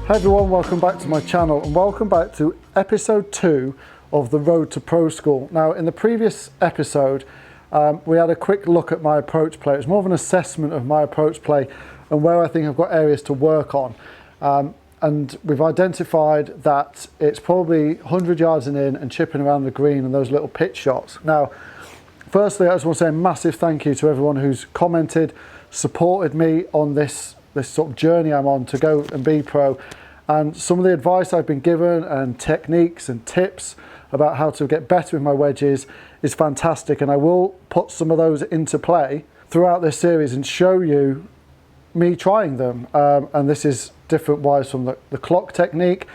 Hi everyone, welcome back to my channel and welcome back to episode 2 of the Road to Pro School. Now in the previous episode we had a quick look at my approach play. It was more of an assessment of my approach play and where I think I've got areas to work on. And we've identified that it's probably 100 yards in and chipping around the green and those little pitch shots. Now firstly I just want to say a massive thank you to everyone who's commented, supported me on this sort of journey I'm on to go and be pro, and some of the advice I've been given and techniques and tips about how to get better with my wedges is fantastic, and I will put some of those into play throughout this series and show you me trying them. And this is different wise from the clock technique,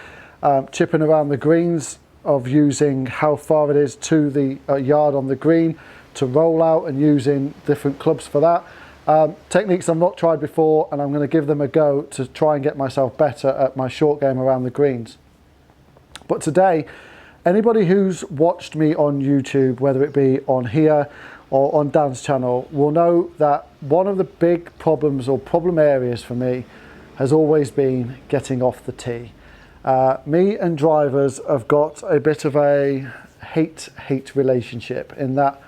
chipping around the greens, of using how far it is to the yard on the green to roll out and using different clubs for that. Techniques I've not tried before, and I'm going to give them a go to try and get myself better at my short game around the greens. But today, anybody who's watched me on YouTube, whether it be on here or on Dan's channel, will know that one of the big problems or problem areas for me has always been getting off the tee. Me and drivers have got a bit of a hate-hate relationship in that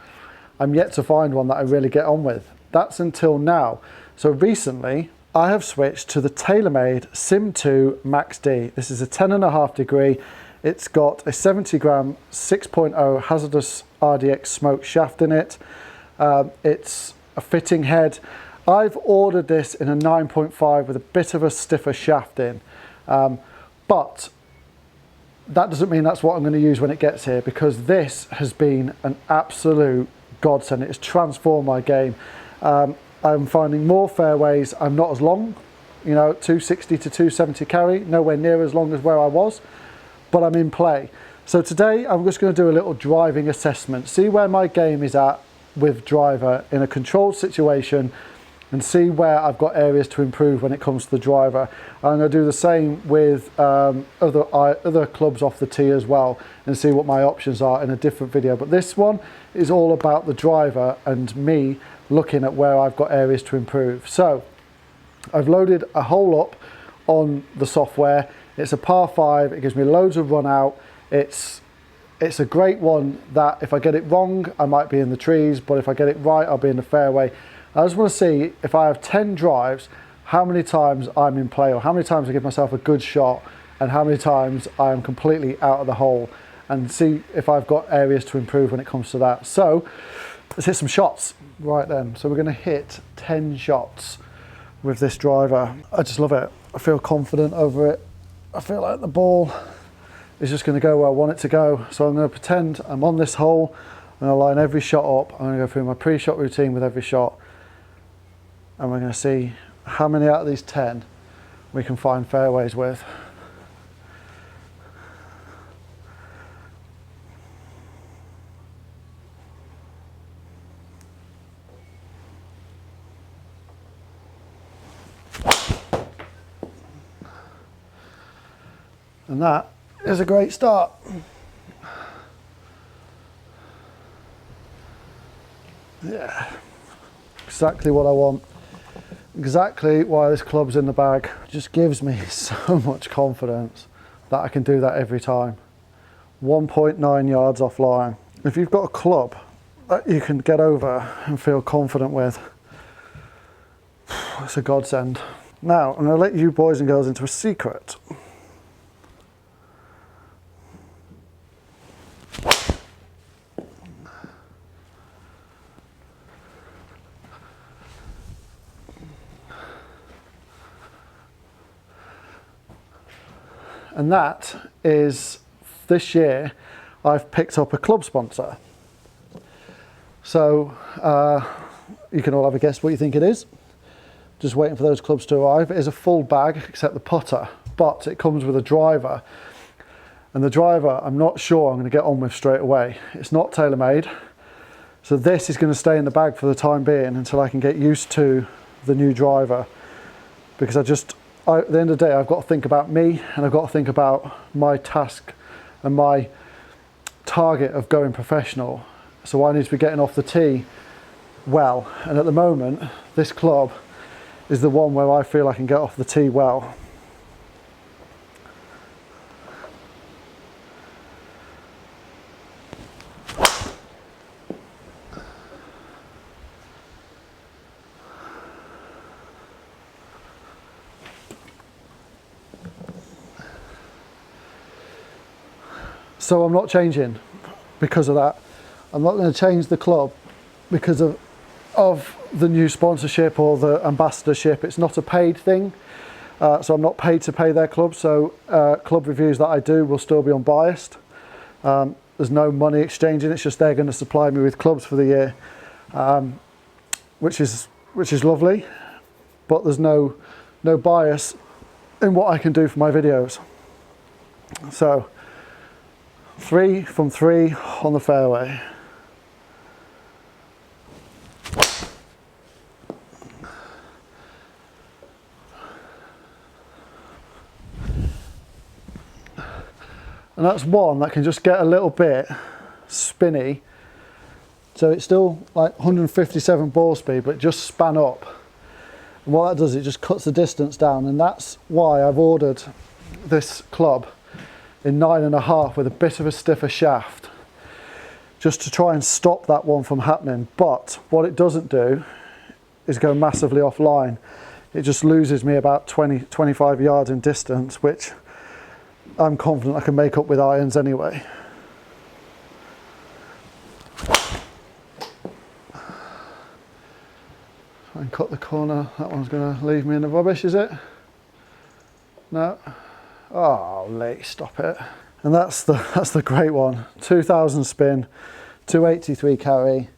I'm yet to find one that I really get on with. That's until now. So recently I have switched to the TaylorMade Sim 2 Max D. This is a 10.5 degree. It's got a 70 gram 6.0 hazardous RDX smoke shaft in it. It's a fitting head. I've ordered this in a 9.5 with a bit of a stiffer shaft in. But that doesn't mean that's what I'm going to use when it gets here, because this has been an absolute godsend. It has transformed my game. I'm finding more fairways. I'm not as long, 260 to 270 carry, nowhere near as long as where I was, but I'm in play. So today I'm just going to do a little driving assessment, see where my game is at with driver in a controlled situation, and see where I've got areas to improve when it comes to the driver. I'm going to do the same with other clubs off the tee as well, and see what my options are in a different video. But this one is all about the driver and me looking at where I've got areas to improve. So I've loaded a hole up on the software. It's a par 5. It gives me loads of run out. It's a great one that if I get it wrong I might be in the trees, but if I get it right I'll be in the fairway. I just want to see if I have 10 drives, how many times I'm in play, or how many times I give myself a good shot and how many times I am completely out of the hole, and see if I've got areas to improve when it comes to that. So let's hit some shots right then. So we're going to hit 10 shots with this driver. I just love it. I feel confident over it. I feel like the ball is just going to go where I want it to go. So I'm going to pretend I'm on this hole. I'm going to line every shot up. I'm going to go through my pre-shot routine with every shot, and we're going to see how many out of these 10 we can find fairways with. And that is a great start. Yeah, exactly what I want. Exactly why this club's in the bag. It just gives me so much confidence that I can do that every time. 1.9 yards offline. If you've got a club that you can get over and feel confident with, it's a godsend. Now, I'm going to let you boys and girls into a secret. And that is, this year I've picked up a club sponsor. So you can all have a guess what you think it is. Just waiting for those clubs to arrive. It is a full bag except the putter, but it comes with a driver. And the driver I'm not sure I'm going to get on with straight away. It's not TaylorMade. So this is going to stay in the bag for the time being until I can get used to the new driver. Because at the end of the day, I've got to think about me, and I've got to think about my task and my target of going professional. So I need to be getting off the tee well. And at the moment, this club is the one where I feel I can get off the tee well. So I'm not changing because of that. I'm not going to change the club because of the new sponsorship or the ambassadorship. It's not a paid thing, so I'm not paid to pay their club. So club reviews that I do will still be unbiased. There's no money exchanging. It's just they're going to supply me with clubs for the year, which is lovely. But there's no bias in what I can do for my videos. So 3 from 3 on the fairway. And that's one that can just get a little bit spinny. So it's still like 157 ball speed, but just span up. And what that does, it just cuts the distance down. And that's why I've ordered this club in 9.5 with a bit of a stiffer shaft, just to try and stop that one from happening. But what it doesn't do is go massively offline. It just loses me about 20-25 yards in distance, which I'm confident I can make up with irons anyway. Try and cut the corner. That one's going to leave me in the rubbish, is it? No. Oh, Lee, stop it. And that's the great one. 2000 spin, 283 carry.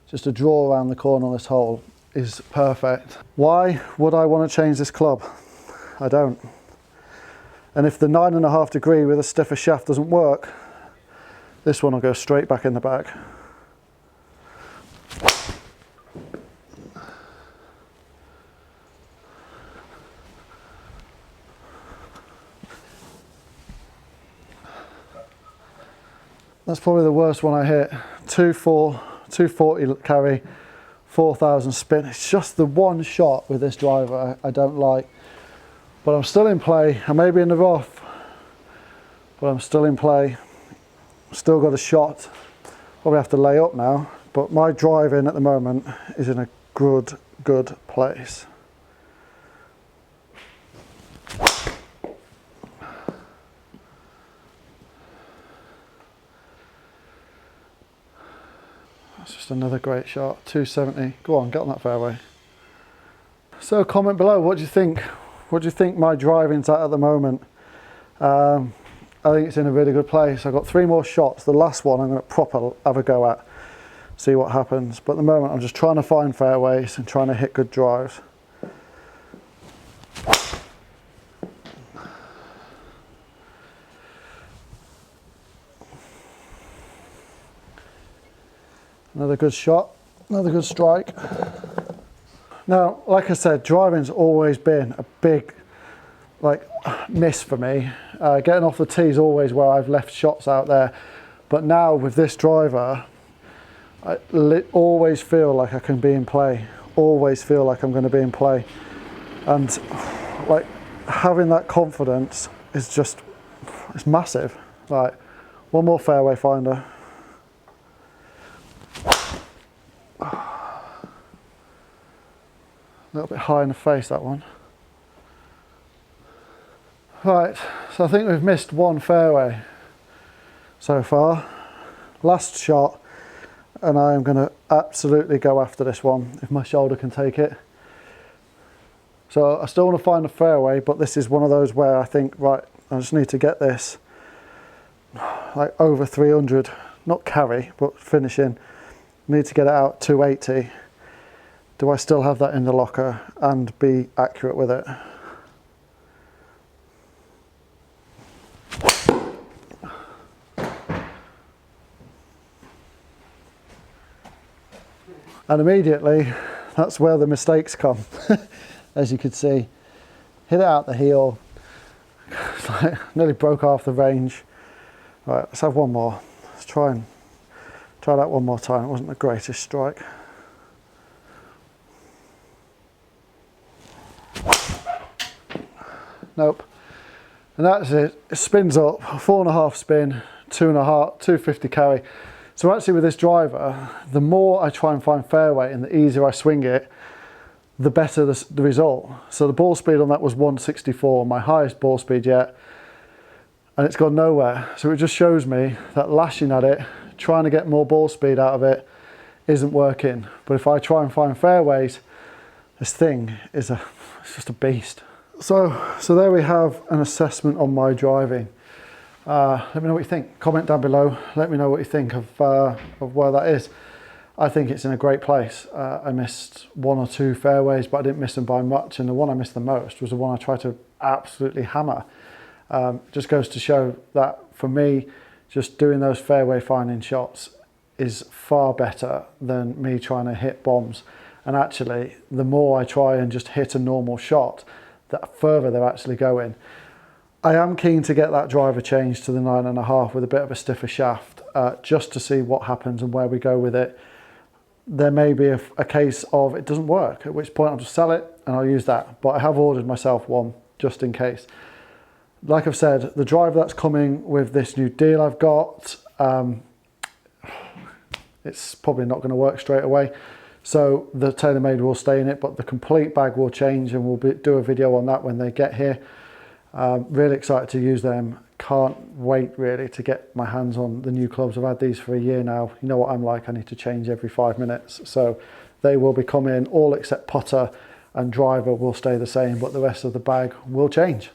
Just a draw around the corner on this hole is perfect. Why would I want to change this club? I don't. And if the 9.5 degree with a stiffer shaft doesn't work, this one will go straight back in the bag. That's probably the worst one I hit. 240 carry, 4000 spin. It's just the one shot with this driver I don't like. But I'm still in play. I may be in the rough, but I'm still in play. Still got a shot. Probably have to lay up now, but my drive in at the moment is in a good place. That's just another great shot. 270. Go on, get on that fairway. So comment below, what do you think? What do you think my driving's at the moment? I think it's in a really good place. I've got 3 more shots. The last one I'm going to proper have a go at, see what happens. But at the moment I'm just trying to find fairways and trying to hit good drives. Another good shot, another good strike. Now, like I said, driving's always been a big miss for me. Getting off the tee is always where I've left shots out there. But now with this driver, I always feel like I can be in play. Always feel like I'm going to be in play. And like having that confidence is just, it's massive. Like, one more fairway finder. A little bit high in the face, that one. Right, so I think we've missed one fairway so far. Last shot, and I am going to absolutely go after this one if my shoulder can take it. So I still want to find a fairway, but this is one of those where I think, right, I just need to get this like over 300, not carry, but finishing. Need to get it out 280. Do I still have that in the locker and be accurate with it? And immediately, that's where the mistakes come. As you could see, hit it out the heel, nearly broke off the range. Right, let's have one more. Let's try that one more time. It wasn't the greatest strike. Nope. And that's it. It spins up, 4.5 spin, 250 carry. So actually with this driver, the more I try and find fairway and the easier I swing it, the better the result. So the ball speed on that was 164, my highest ball speed yet. and it's gone nowhere. So it just shows me that lashing at it, trying to get more ball speed out of it, isn't working. But if I try and find fairways, this thing is it's just a beast. So there we have an assessment on my driving. Let me know what you think. Comment down below. Let me know what you think of where that is. I think it's in a great place. I missed 1 or 2 fairways, but I didn't miss them by much. And the one I missed the most was the one I tried to absolutely hammer. Just goes to show that for me, just doing those fairway finding shots is far better than me trying to hit bombs. And actually, the more I try and just hit a normal shot, the further they're actually going. I am keen to get that driver changed to the 9.5 with a bit of a stiffer shaft, just to see what happens and where we go with it. There may be a case of it doesn't work, at which point I'll just sell it and I'll use that. But I have ordered myself one just in case. Like I've said, the driver that's coming with this new deal I've got, it's probably not going to work straight away. So the TaylorMade will stay in it, but the complete bag will change, and we'll do a video on that when they get here. Really excited to use them. Can't wait really to get my hands on the new clubs. I've had these for a year now. You know what I'm like, I need to change every 5 minutes. So they will be coming, all except putter and driver will stay the same, but the rest of the bag will change.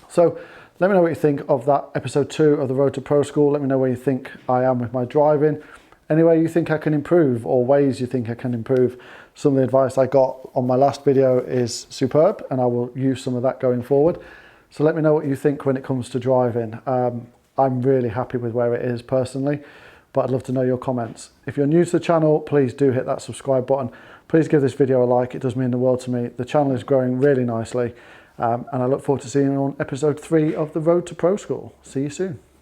So let me know what you think of that episode 2 of the Road to Pro School. Let me know where you think I am with my driving. Any way you think I can improve, or ways you think I can improve. Some of the advice I got on my last video is superb, and I will use some of that going forward. So let me know what you think when it comes to driving. I'm really happy with where it is personally, but I'd love to know your comments. If you're new to the channel, please do hit that subscribe button. Please give this video a like, it does mean the world to me. The channel is growing really nicely, and I look forward to seeing you on episode 3 of the Road to Pro School. See you soon.